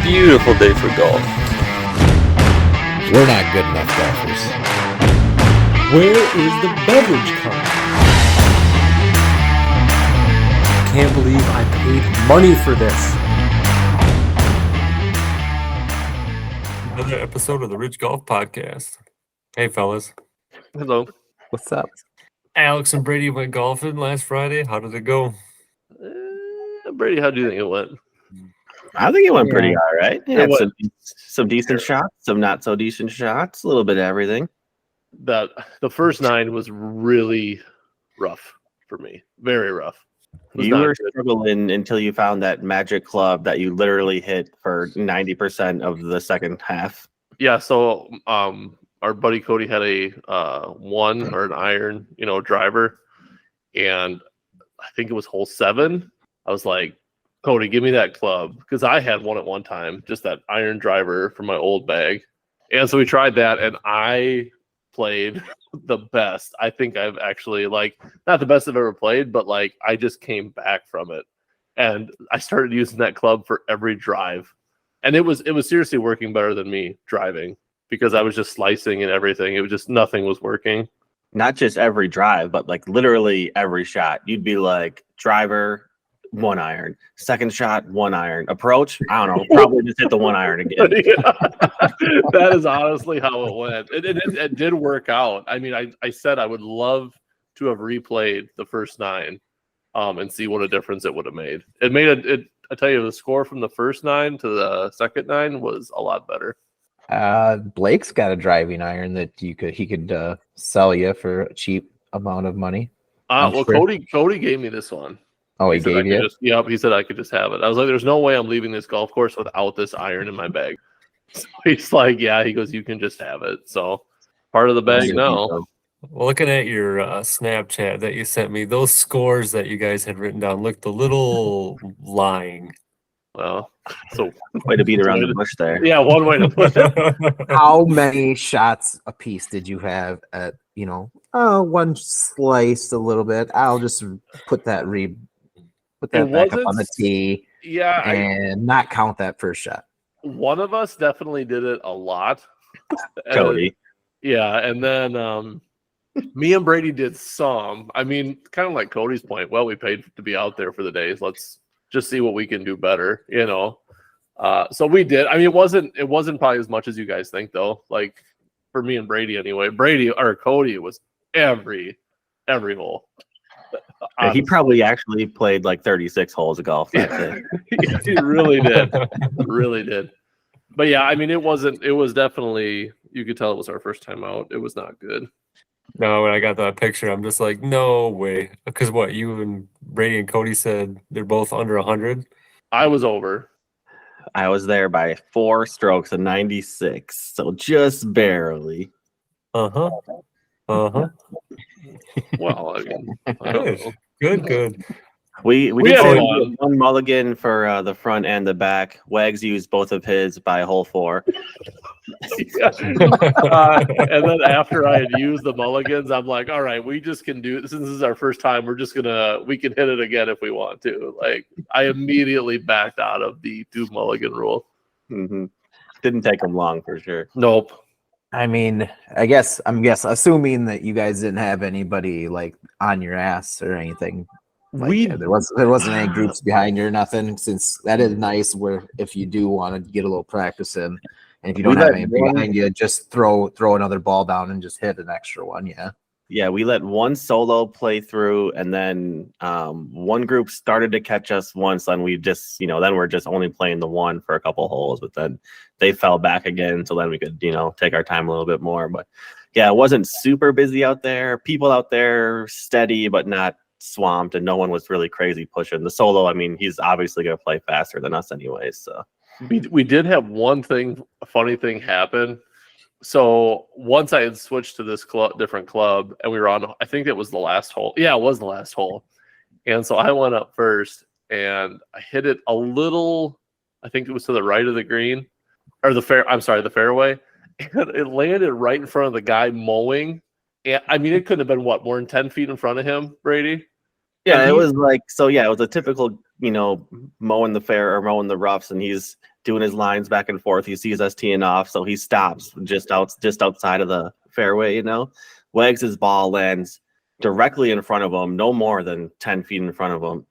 beautiful day for golf. We're not good enough golfers. Where is the beverage cart? Can't believe I paid money for this. Another episode of the Rich Golf Podcast. Hey, fellas. Hello. What's up? Alex and Brady went golfing last Friday. How did it go? Brady, how do you think it went? I think it went pretty all right. It had went- some decent shots, some not so decent shots, a little bit of everything. The first 9 was really rough for me. Very rough. Was You not were good. struggling until you found that magic club that you literally hit for 90% of the second half. Yeah, so our buddy Cody had a one or an iron, driver, and I think it was hole 7. I was like, Cody, give me that club, because I had one at one time, just that iron driver from my old bag, and so we tried that, and I played the best. I think I've actually not the best I've ever played, but I just came back from it, and I started using that club for every drive, and it was seriously working better than me driving, because I was just slicing and everything. It was just nothing was working. Not just every drive, but literally every shot. You'd be like, driver, 1 iron. Second shot, 1 iron. Approach, I don't know, probably just hit the 1 iron again. That is honestly how it went. It did work out. I mean, I said I would love to have replayed the first 9 and see what a difference it would have made. It made it. I tell you, the score from the first 9 to the second 9 was a lot better. Blake's got a driving iron that he could sell you for a cheap amount of money. Well, sure. Cody gave me this one. Oh, he said I gave could you? Yep, he said I could just have it. I was like, there's no way I'm leaving this golf course without this iron in my bag. So he's like, yeah, he goes, you can just have it. So part of the bag now. Well, looking at your Snapchat that you sent me, those scores that you guys had written down looked a little lying. Well, so Way to beat around the bush there. yeah, one way to put it. How many shots a piece did you have at, one sliced a little bit? I'll just put that back up on the tee Yeah, and not count that first shot. one of us definitely did it a lot. Cody. Yeah, and then me and Brady did some. I mean, kind of like Cody's point. Well, we paid to be out there for the days. Let's just see what we can do better, So we did. I mean, it wasn't probably as much as you guys think, though. Like for me and Brady, anyway. Cody was every hole. Yeah, he probably actually played 36 holes of golf that day. He really did. Really did. But yeah, I mean, it was definitely, you could tell it was our first time out. It was not good. No, when I got that picture, I'm just like, no way. Because what, you and Brady and Cody said they're both under 100? I was over. I was there by 4 strokes of 96, so just barely. Uh-huh. Uh-huh. Well, I mean, I don't know. Good. We We did had say fun. one mulligan for the front and the back. Wags used both of his by hole 4. And then after I had used the mulligans, I'm like, all right, we just can do, since this is our first time, we can hit it again if we want to. I immediately backed out of the 2 mulligan rule. Mm-hmm. Didn't take him long for sure. Nope. I mean, I'm assuming that you guys didn't have anybody on your ass or anything. There wasn't any groups behind you or nothing, since that is nice where if you do want to get a little practice in, and if you don't have anybody behind you, just throw another ball down and just hit an extra one. Yeah, we let one solo play through, and then one group started to catch us once, and we just, then we're just only playing the one for a couple holes, but then they fell back again, so then we could, take our time a little bit more. But yeah, it wasn't super busy out there. People out there steady, but not swamped, and no one was really crazy pushing. The solo, I mean, he's obviously going to play faster than us anyways, so. We did have one funny thing happen. So once I had switched to this different club, and we were on, I think it was the last hole. Yeah, it was the last hole. And so I went up first, and I hit it a little, I think it was to the right of the green, or the fairway. And it landed right in front of the guy mowing. And I mean, it couldn't have been more than 10 feet in front of him, Brady. Yeah, it was it was a typical, mowing the fair or mowing the roughs, and he's doing his lines back and forth. He sees us teeing off, so he stops just outside of the fairway, wags his ball, lands directly in front of him, no more than 10 feet in front of him.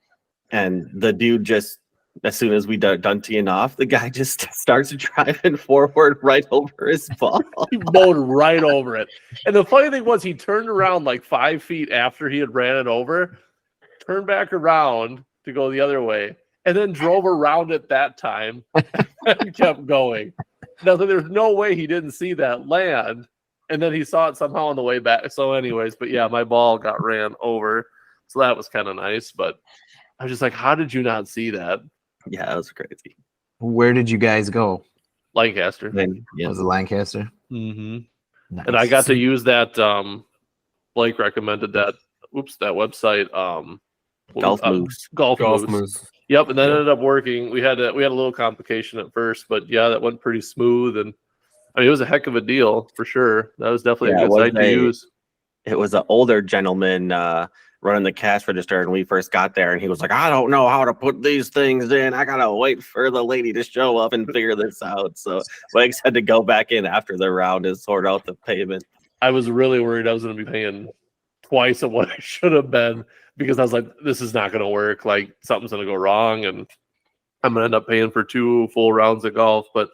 And the dude just, as soon as we done teeing off, the guy just starts driving forward right over his ball. He bowled right over it. And the funny thing was, he turned around like 5 feet after he had ran it over, turned back around to go the other way, and then drove around it that time and kept going. Now, there's no way he didn't see that land, and then he saw it somehow on the way back. So anyways, but yeah, my ball got ran over. So that was kind of nice, but I was just like, how did you not see that? Yeah, that was crazy. Where did you guys go? Lancaster. Was it Lancaster? Mm-hmm. Nice. And I got to use that. Blake recommended that. That website. Golf Moves. Golf Moves. Moves. Yep, and that ended up working. We had a little complication at first, but yeah, that went pretty smooth. And I mean, it was a heck of a deal for sure. That was definitely a good site to use. It was an older gentleman running the cash register, and we first got there, and he was like, I don't know how to put these things in. I gotta wait for the lady to show up and figure this out. So Wags had to go back in after the round and sort out the payment. I was really worried I was going to be paying twice of what I should have been, because I was like, this is not going to work. Like, something's going to go wrong, and I'm going to end up paying for 2 full rounds of golf. But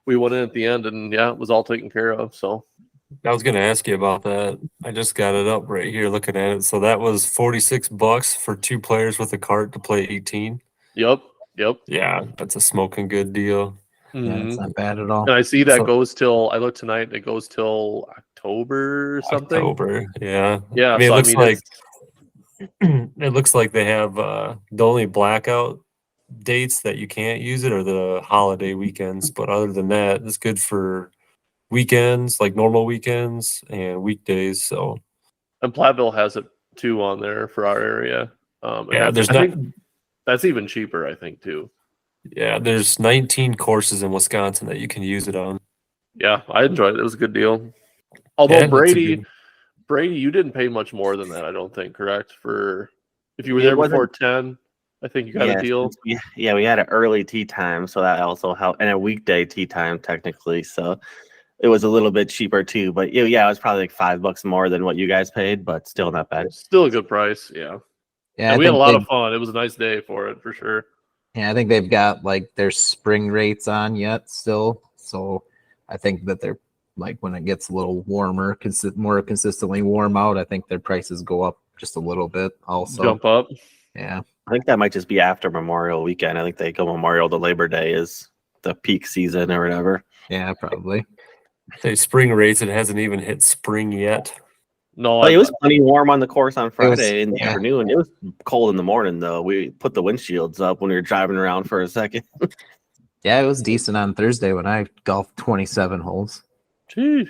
we went in at the end, and yeah, it was all taken care of. So I was going to ask you about that. I just got it up right here looking at it. So that was $46 for 2 players with a cart to play 18. Yep. Yeah, that's a smoking good deal. Yeah, it's not bad at all. And I see that So- goes till, I looked tonight, it goes till October or something. October, yeah. Yeah. I mean, so, it looks like it's- it looks like they have the only blackout dates that you can't use it are the holiday weekends. But other than that, it's good for weekends, like normal weekends and weekdays. So and Platteville has it too on there for our area. And yeah, that's- there's I not. think that's even cheaper, I think, too. Yeah, there's 19 courses in Wisconsin that you can use it on. Yeah, I enjoyed it. It was a good deal. Although Yeah, that's a Brady, good- you didn't pay much more than that, I don't think, correct? For if you were It there wasn't- before 10, I think you got a deal. We had an early tea time, so that also helped, and a weekday tea time technically. So it was a little bit cheaper too. But yeah, it was probably like $5 more than what you guys paid, but still not bad. Still a good price, yeah. Yeah, And I we had a think lot they've- of fun. It was a nice day for it, for sure. Yeah, I think they've got like their spring rates on yet still. So I think that they're like when it gets a little warmer, more consistently warm out, I think their prices go up just a little bit also. Jump up. Yeah. I think that might just be after Memorial Weekend. I think they go Memorial to Labor Day is the peak season or whatever. Yeah, probably. Say spring race, it hasn't even hit spring yet. No, Well, it was plenty warm on the course on Friday in the yeah. afternoon. It was cold in the morning though. We put the windshields up when we were driving around for a second. Yeah, it was decent on Thursday when I golfed 27 holes. Geez.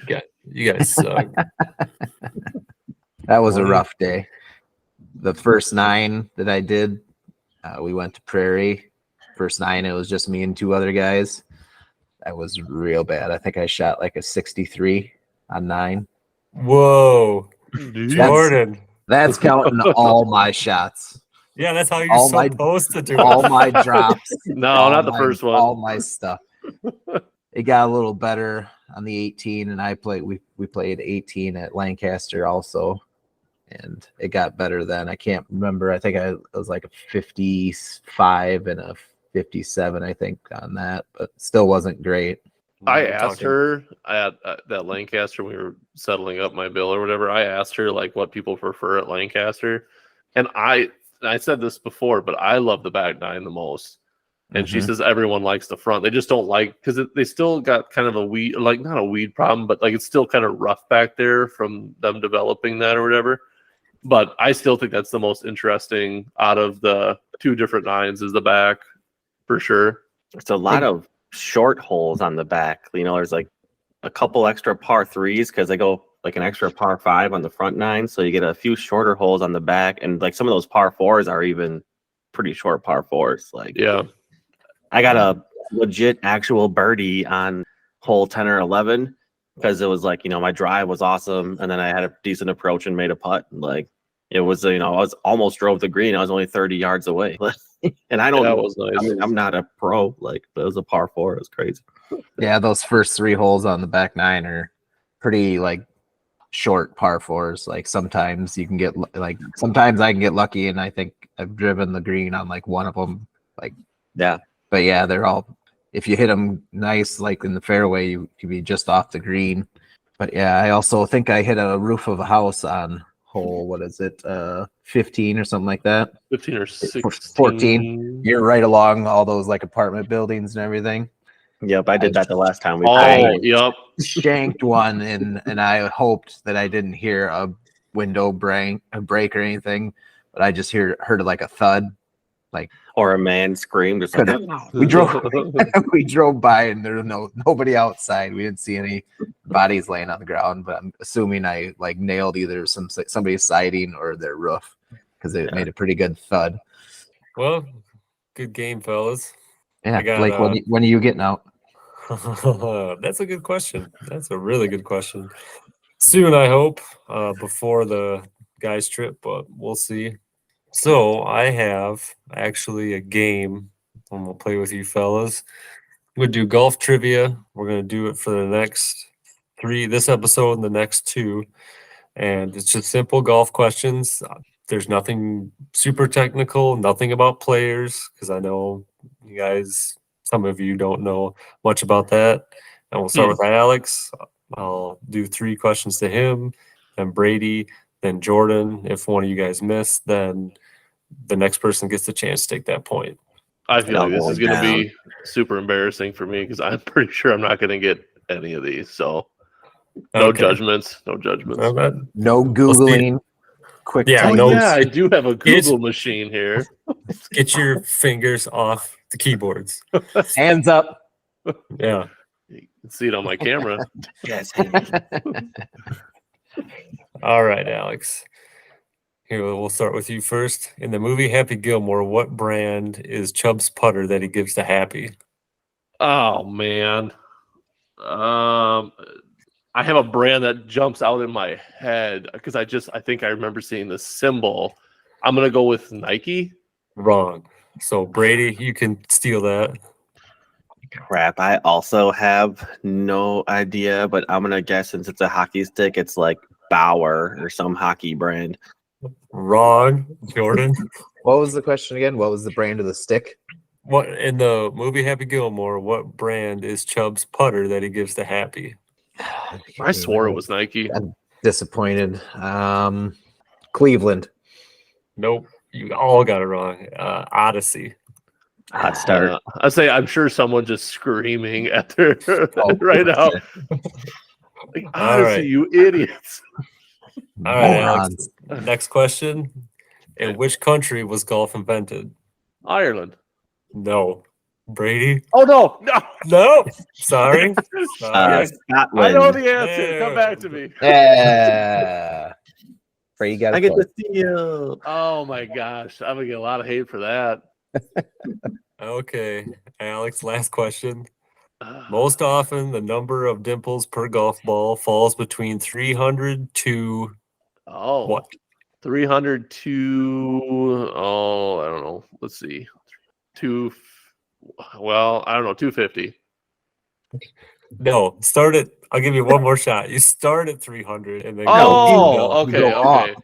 You guys suck. That was a Wow. rough day. The first 9 that I did, we went to Prairie. First 9, it was just me and 2 other guys. That was real bad. I think I shot like a 63 on 9. Whoa, Jordan. That's counting all my shots, Yeah, that's how you're all my- supposed to do all it. my drops. No, all not the my- first one. All my stuff. It got a little better on the 18, and we played 18 at Lancaster also, and it got better then. I can't remember. I think it was like a 55 and a 57, I think, on that, but still wasn't great. I We're asked talking- her at that Lancaster when we were settling up my bill or whatever. I asked her like what people prefer at Lancaster, and I said this before, but I love the back 9 the most. And she Mhm. says everyone likes the front. They just don't like because they still got kind of a weed, like not a weed problem, but like it's still kind of rough back there from them developing that or whatever. But I still think that's the most interesting out of the 2 different 9s is the back for sure. It's a lot of short holes on the back. There's like a couple extra par 3s because they go like an extra par 5 on the front 9. So you get a few shorter holes on the back. And like some of those par 4s are even pretty short par 4s. Like, Yeah. I got a legit actual birdie on hole 10 or 11 because it was like, my drive was awesome. And then I had a decent approach and made a putt. Like it was, I was almost drove the green. I was only 30 yards away. And I don't. That was nice. I mean, I'm not a pro, but it was a par 4. It was crazy. Yeah, those first 3 holes on the back 9 are pretty short par 4s. Sometimes you can get sometimes I can get lucky, and I think I've driven the green on one of them. Yeah. But yeah, they're all, if you hit them nice, in the fairway, you could be just off the green. But yeah, I also think I hit a roof of a house on hole, what is it, 15 or something like that. 15 or 16. 14. You're right along all those apartment buildings and everything. Yep, I did that the last time we Oh, played. yep. Shanked one, and I hoped that I didn't hear a window break or anything, but I just heard a thud. Or a man screamed or something. We drove by, and there was nobody outside. We didn't see any bodies laying on the ground, but I'm assuming I nailed either somebody's siding or their roof, because it made a pretty good thud. Well, good game, fellas. Yeah, got, Blake, when are you getting out? That's a good question. That's a really good question. Soon, I hope, before the guys' trip, but we'll see. So I have actually a game I'm gonna play with you fellas. We're gonna do golf trivia. We're gonna do it for the next 3, this episode and the next 2. And it's just simple golf questions. There's nothing super technical, nothing about players, because I know you guys, some of you don't know much about that. And we'll start with Alex. I'll do 3 questions to him, then Brady, then Jordan. If one of you guys miss, then the next person gets the chance to take that point. I feel like this is going to be super embarrassing for me, because I'm pretty sure I'm not going to get any of these. So no judgments. No judgments. No Googling. Quick. Yeah, I do have a Google machine here. Get your fingers off the keyboards. Hands up. Yeah. You can see it on my camera. Yes. All right, Alex. Here, we'll start with you first. In the movie Happy Gilmore, what brand is Chubb's putter that he gives to Happy? Oh, man. I have a brand that jumps out in my head, because I think I remember seeing the symbol. I'm going to go with Nike. Wrong. So, Brady, you can steal that. Crap. I also have no idea, but I'm going to guess, since it's a hockey stick, it's Bauer or some hockey brand. Wrong. Jordan? What was the question again? What was the brand of the stick? What in the movie Happy Gilmore, what brand is Chubb's putter that he gives to Happy? I swore it was Nike. I'm disappointed. Cleveland. Nope. You all got it wrong. Odyssey. Hot start. I say I'm sure someone just screaming at their right now. Odyssey, you idiots. All right, Alex. Next question. In which country was golf invented? Ireland. No. Brady? Oh, no. No. Sorry. Scotland. I know the answer. Come back to me. Yeah. Brady got I get to see you. Oh, my gosh. I'm going to get a lot of hate for that. Okay. Alex, last question. Most often, the number of dimples per golf ball falls between 300 to what? 300 to, I don't know. Let's see. I don't know, 250. No, I'll give you one more shot. You start at 300 and then okay.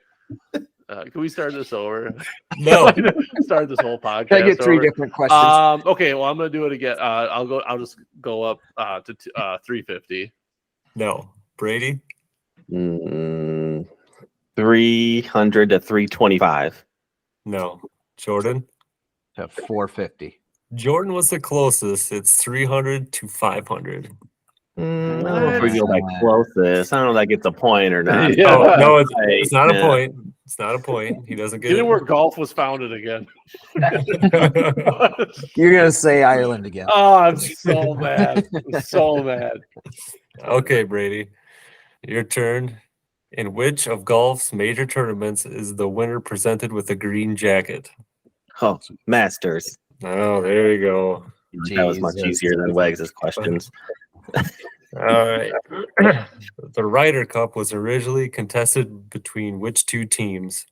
Can we start this over? No. Start this whole podcast. I get 3 different questions. Okay, well, I'm gonna do it again. I'll just go up to 350. No. Brady? 300 to 325. No. Jordan? To 450. Jordan was the closest. It's 300 to 500. I don't know if we go closest. I don't know if that gets a point or not. Yeah. No, it's not a point. It's not a point. He doesn't get Get it. where golf was founded again. You're gonna say Ireland again. Oh, I'm so mad. I'm so mad. Okay, Brady. Your turn. In which of golf's major tournaments is the winner presented with a green jacket? Oh, Masters. Oh, there you go. That was much easier than Wags' questions. All right. The Ryder Cup was originally contested between which 2 teams?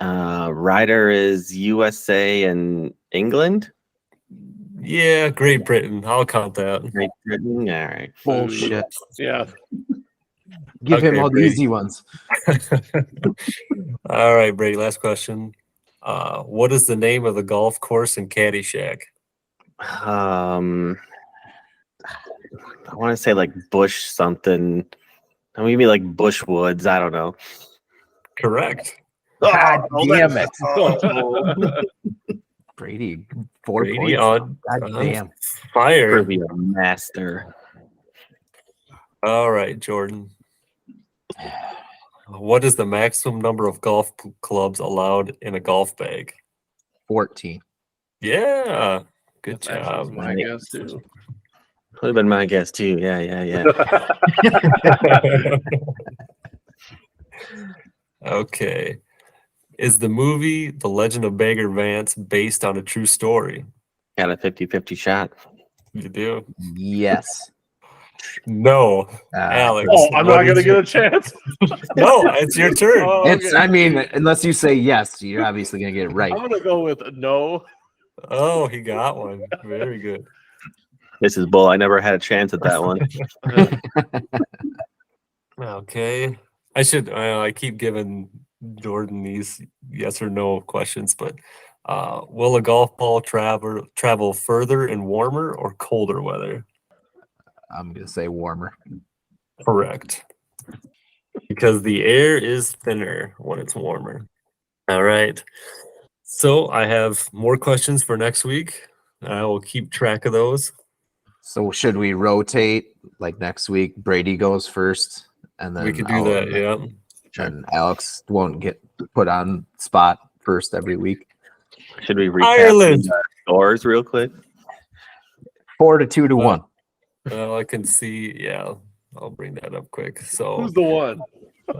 Ryder is USA and England? Yeah, Great Britain. I'll count that. Great Britain? All right. Bullshit. Yeah. Give him Okay, all the Brady. easy ones. All right, Brady. Last question. What is the name of the golf course in Caddyshack? I want to say like Bush something. Maybe like Bush Woods. I don't know. Correct. God Oh, damn that's- it. Brady, 4 Brady points. on God damn. fire. Trivia master. All right, Jordan. What is the maximum number of golf clubs allowed in a golf bag? 14. Yeah, good That actually was job. my guess too. Could have been my guess too. Yeah. Okay. Is the movie The Legend of Bagger Vance based on a true story? Got a 50-50 shot. You do? Yes. No. Alex. Oh, I'm what not gonna is get your- a chance. No, it's your turn. Oh, It's. okay. I mean, unless you say yes, you're obviously gonna get it right. I'm gonna go with no. Oh, he got one. Very good. This is bull. I never had a chance at that one. Okay. I keep giving Jordan these yes or no questions, but will a golf ball travel further in warmer or colder weather? I'm gonna say warmer. Correct. Because the air is thinner when it's warmer. All right. So I have more questions for next week. I will keep track of those. So should we rotate? Like next week, Brady goes first, and then We could do that, yeah. And Alex won't get put on spot first every week. Should we recap Ireland. the scores real quick? 4 to 2 to 1. Well, I can see, yeah. I'll bring that up quick. So, Who's the one?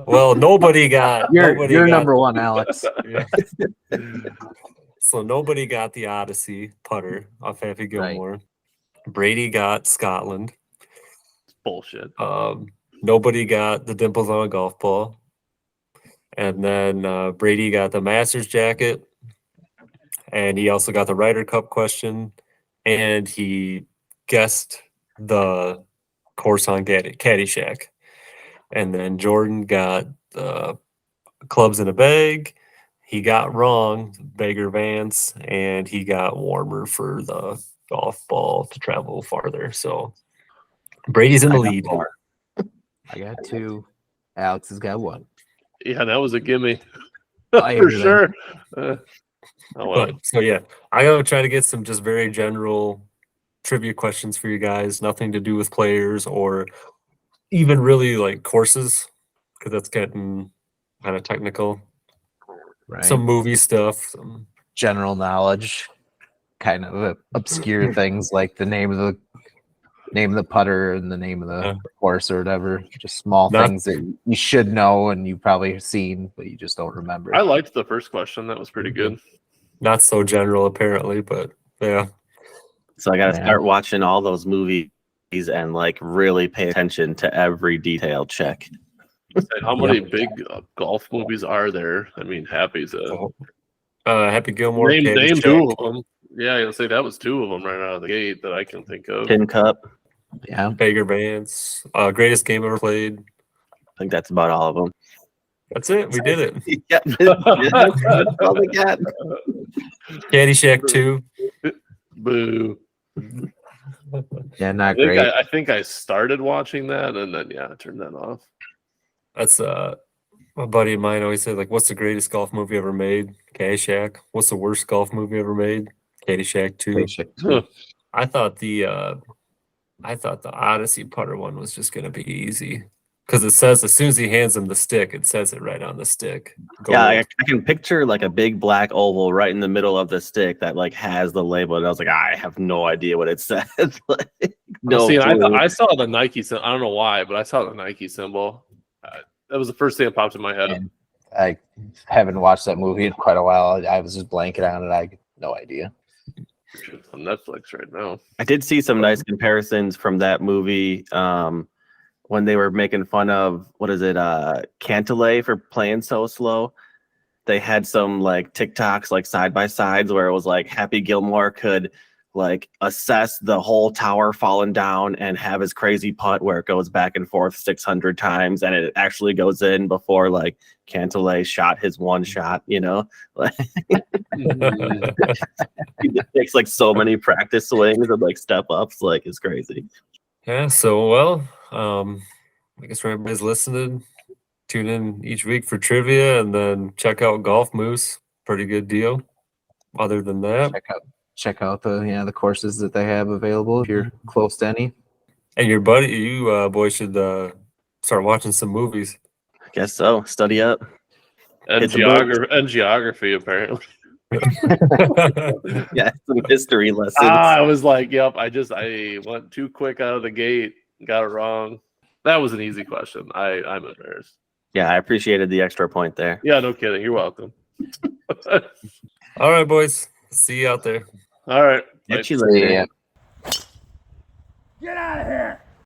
well, nobody got. nobody You're got- number 1, Alex. Yeah. So nobody got the Odyssey putter off Happy Gilmore. Brady got Scotland. Bullshit. Nobody got the dimples on a golf ball. And then Brady got the Masters jacket. And he also got the Ryder Cup question. And he guessed the course on Caddyshack. And then Jordan got the clubs in a bag. He got wrong, Bagger Vance, and he got warmer for the golf ball to travel farther. So Brady's in the lead. I got 2. Alex has got 1. Yeah, that was a gimme I for hear that. sure. Oh well. But so yeah, I gotta try to get some just very general trivia questions for you guys, nothing to do with players or even really like courses, because that's getting kind of technical. Right. Some movie stuff. Some, General knowledge, kind of obscure things like the name of the putter and the name of the Yeah. course or whatever. Just small Not- things that you should know and you probably have seen, but you just don't remember. I liked the first question. That was pretty good. not so general apparently, but yeah. So I got to Yeah. start watching all those movies and like really pay attention to every detail check. And how many big golf movies are there? I mean, Happy's a Happy Gilmore. name Caddyshack. 2 of them. Yeah, I'll say that was 2 of them right out of the gate that I can think of. Tin Cup. Yeah. Bagger Vance. Greatest game ever played. I think that's about all of them. That's it. We did it. Yeah, that's all they got. Caddyshack 2. Boo. Yeah, not great. I think I started watching that and then I turned that off. That's a buddy of mine always said, like, what's the greatest golf movie ever made? Caddyshack. What's the worst golf movie ever made? Caddyshack 2. I thought the Odyssey putter one was just gonna be easy. Because it says as soon as he hands him the stick, it says it right on the stick. Yeah, I Gold. can picture like a big black oval right in the middle of the stick that like has the label. And I was like, I have no idea what it says. Like, no, See, clue. I saw the Nike symbol. I don't know why, but I saw the Nike symbol. That was the first thing that popped in my head. And I haven't watched that movie in quite a while. I was just blanking on it. I had no idea. It's on Netflix right now. I did see some nice comparisons from that movie when they were making fun of Cantlay for playing so slow. they had some like TikToks like side by sides where it was like Happy Gilmore could like assess the whole tower falling down and have his crazy putt where it goes back and forth 600 times and it actually goes in before like Cantlay shot his one shot, you know. Like he takes like so many practice swings and like step ups, like it's crazy. Yeah, so well, I guess for everybody's listening, tune in each week for trivia and then check out Golf Moose. Pretty good deal. Other than that, check out the courses that they have available if you're close to any. and your buddy, you boys should start watching some movies. I guess so. Study up. And It's a book. geography, apparently. Yeah, some history lessons. I was like, yep, I went too quick out of the gate, got it wrong. That was an easy question. I'm embarrassed. Yeah, I appreciated the extra point there. Yeah, no kidding. You're welcome. All right, boys. See you out there. All right. Catch you later. Yeah. Get out of here!